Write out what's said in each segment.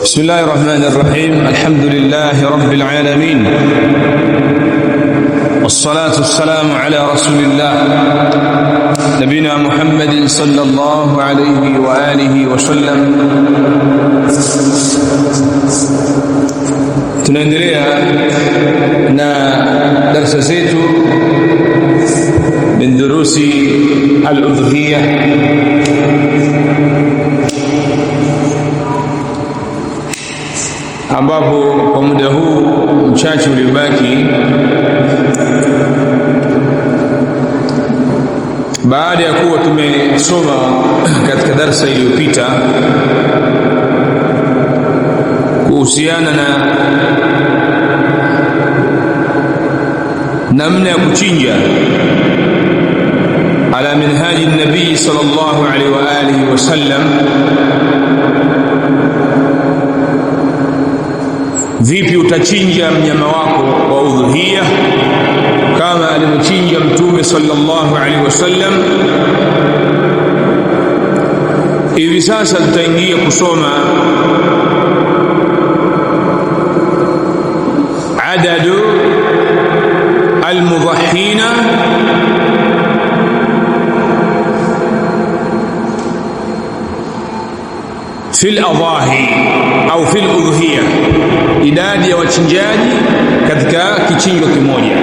بسم الله الرحمن الرحيم. الحمد لله رب العالمين، والصلاة والسلام على رسول الله نبينا محمد صلى الله عليه وآله وسلم. tunaendelea na darasa zetu min durusi al-udhiyya, ambapo kwa muda huu mchache uliobaki, baada ya kuwa tumesoma katika darasa iliyopita kuhusiana na namna ya kuchinja ala minhaji nabii sallallahu alaihi wa alihi wasallam, vipi utachinja mnyama wako wa udhuhia kama alimchinja mtume sallallahu alaihi wasallam. Hivi sasa tutaingia kusoma adadu almudhahhina fi al-adhahi au fi al-udhiyya, idadi ya wachinjaji katika kichinjo kimoja.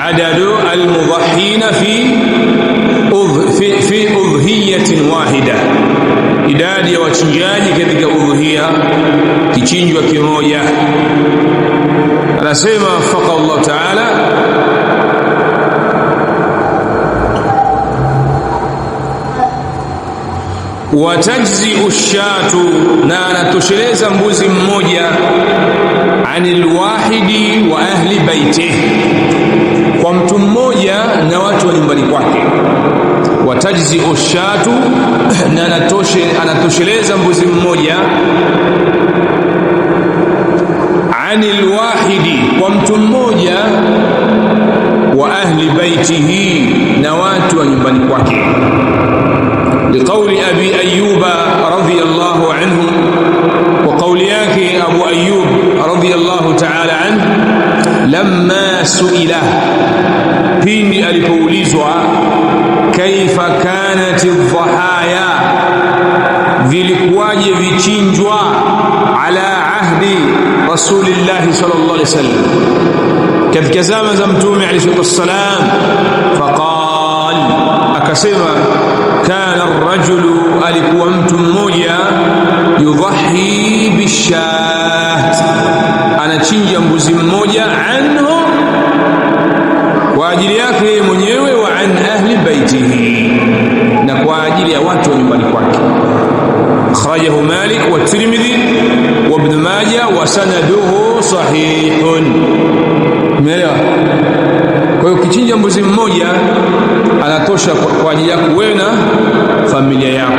Adadu almudhahhina fi udhiyatin wahida, idadi ya wachinjaji katika udhuhia kichinjwa kimoja. Anasema faqa Allah Ta'ala, watajzi'u ash-shatu, na anatosheleza mbuzi mmoja, anil wahidi wa ahli baitihi, kwa mtu mmoja na watu wa nyumbani kwake. Watajzi'u ash-shatu, na anatosheleza mbuzi mmoja, anil wahidi, kwa mtu mmoja, wa ahli baitihi, na watu wa nyumbani kwake. لقول أبي أيوب رضي الله عنه، وقول ياكي أبو أيوب رضي الله تعالى عنه، لما سئل بين البوليزوا كيف كانت الضحايا vilikuwaje vichinjwa ala ahdi rasulillahi sallallahu alaihi wasallam, katika zama za mtume alayhi wasallam. Faqal, akasema kana ar-rajulu, alikuwa mtu mmoja, yudhahi bishat, anachinja mbuzi mmoja, anhu, kwa ajili yake mwenyewe, wa an ahli baitihi, na kwa ajili ya watu wa nyumbani kwake. Akhrajahu Malik wa Tirmidhi wa Ibn Majah wa sanaduhu sahihun. Umeelewa? Kwa hiyo ukichinja mbuzi mmoja anatosha kwa ajili yako wewe na familia yako.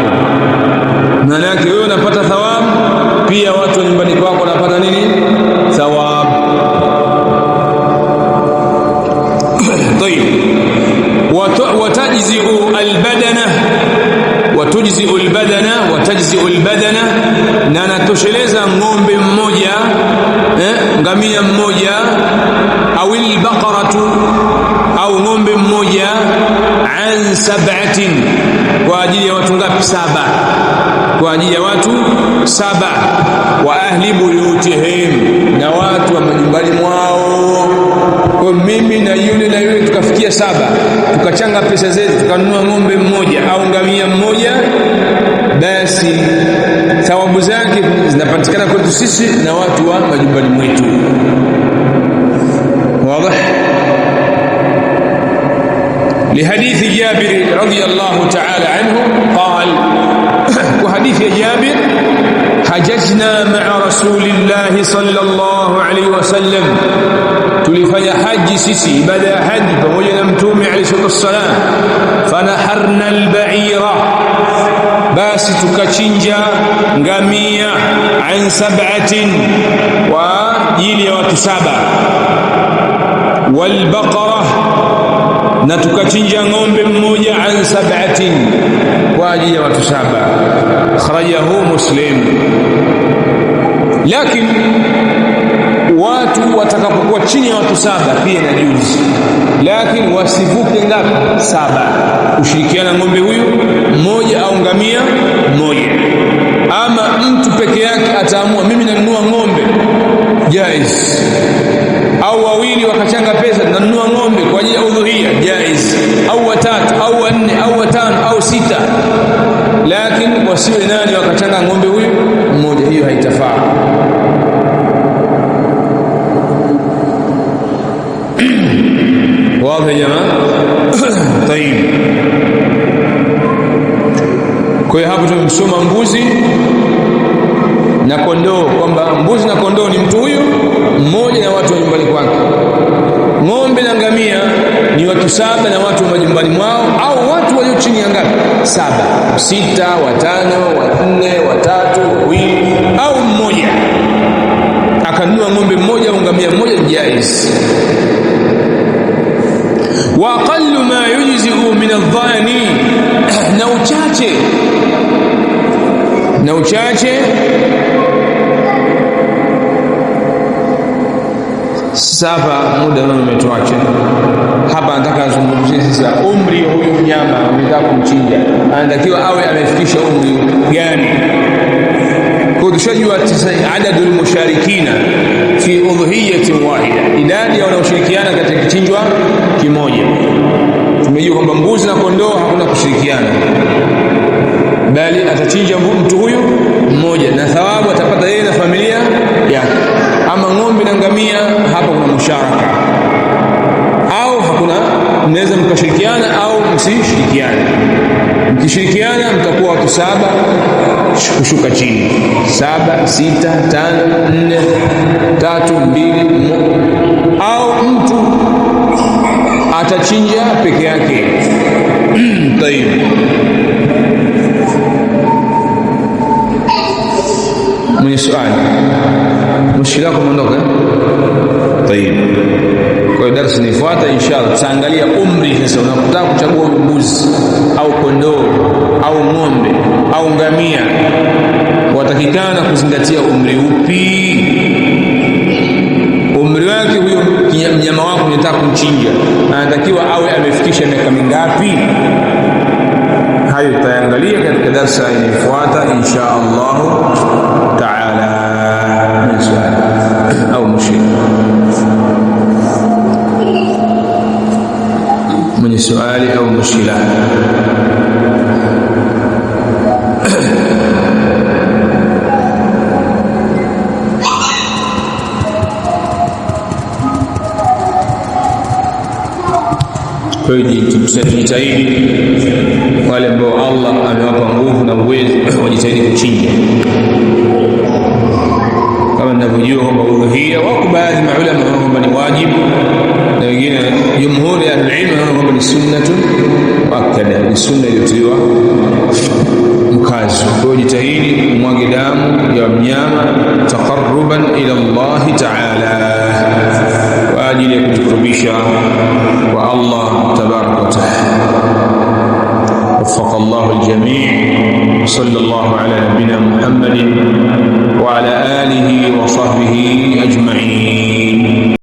Maana yake wewe unapata thawabu, pia watu wa nyumbani kwako wanapata nini? Thawabu. طيب. وتجزئ البدنه وتجزئ البدنه, na anatosheleza ng'ombe mmoja, ngamia mmoja, au albaqaratu, au ng'ombe mmoja, an sab'atin, kwa ajili ya watu ngapi? Saba, kwa ajili ya watu saba. Wa ahli buyutihim, na watu wa majumbani mwao. Kwa mimi na yule tukafikia saba, tukachanga pesa zetu tukanunua ng'ombe mmoja au ngamia mmoja, basi thawabu zake zinapatikana kwetu sisi na watu wa majumbani mwetu. Wazi? لحديث جابر رضي الله تعالى عنه قال، وحديث جابر، حججنا مع رسول الله صلى الله عليه وسلم، tulifanya haji sisi, ibada ya haji pamoja na mtume alayhi wasallam. Fanaharna al-ba'ira, basi tukachinja ngamia, an sab'atin, wa ajili ya watu saba. Wal baqara, na tukachinja ng'ombe mmoja, an sab'atin, kwa ajili ya watu saba. Akhrajahu Muslim. lakini watu watakapokuwa chini ya watu 7 pia inajuzu, lakini wasivuke ngapi? 7. Kushirikiana ng'ombe huyu mmoja au ngamia mmoja. Ama mtu peke yake ataamua mimi nanunua ng'ombe, jaiz. Au wawili wakachanga pesa, nanunua ng'ombe kwa ajili ya udhuhia, jaiz. Au watatu au wanne au watano au 6, lakini wasiwe 8 wakachanga ng'ombe huyu mmoja, hiyo haitafaa. واضح يا جماعه؟ طيب. Kwa hiyo hapo tumesoma mbuzi na kondoo, kwamba mbuzi na kondoo ni mtu huyu mmoja na watu wa nyumbani kwake. Ng'ombe na ngamia ni watu 7 na watu wa majumbani mwao, au watu walio chini ya ngapi? 7, 6, 5, 4, 3, 2 au mmoja akanunua ng'ombe mmoja au ngamia mmoja, jaiz. Wa aqallu ma yujzi'u min adh-dhani, na uchache sasa. Muda umetuacha hapa, nataka azungumzie sasa umri wa huyu mnyama unataka kumchinja, anatakiwa awe amefikisha umri gani? Kwa tushajua adadul musharikina fi udhiyatin wahida, idadi ya wanaoshirikiana katika kichinjwa kimoja. Tumejua kwamba mbuzi na kondoo hakuna kushirikiana, bali atachinja mtu huyu mmoja na thawabu atapata yeye na familia yake. Ama ng'ombe na ngamia, hapa kuna musharaka, au hakuna, mnaweza mkashirikiana au msishirikiane. Mkishirikiana mtakuwa watu 7 kushuka chini, 7, 6, 5, 4, 3, 2, 1, au mtu atachinja peke yake. Tayeb. Mwenye swali, mushkila kumondoka. Tayeb. Kwa hiyo darasa inayofuata inshallah tutaangalia umri sasa. Unapotaka kuchagua mbuzi au kondoo au ng'ombe au ngamia, watakikana kuzingatia umri upi? Umri wake huyo mnyama wako unataka kumchinja, anatakiwa awe amefikisha miaka mingapi? Hayo tutaangalia katika darasa inayofuata insha Allah taala. Au mushkila, mwenye swali au mushkila? Kwa hiyo tujitahidi, wale ambao Allah amewapa nguvu na uwezo wajitahidi kuchinja. Kama ninavyojua kwamba udhuhia, wako baadhi ya maulama wanaona kwamba ni wajibu, na wengine jumhuri ya ilmu wanaona kwamba ni sunnatu muakkada, ni sunna iliyotiwa mkazo. Kwa hiyo jitahidi umwage damu ya mnyama taqarruban ila Allah ta'ala, kwa ajili ya kujikurubisha kwa Allah tabaraka wa taala. وفق الله الجميع. صلى الله على نبينا محمد وعلى آله وصحبه أجمعين.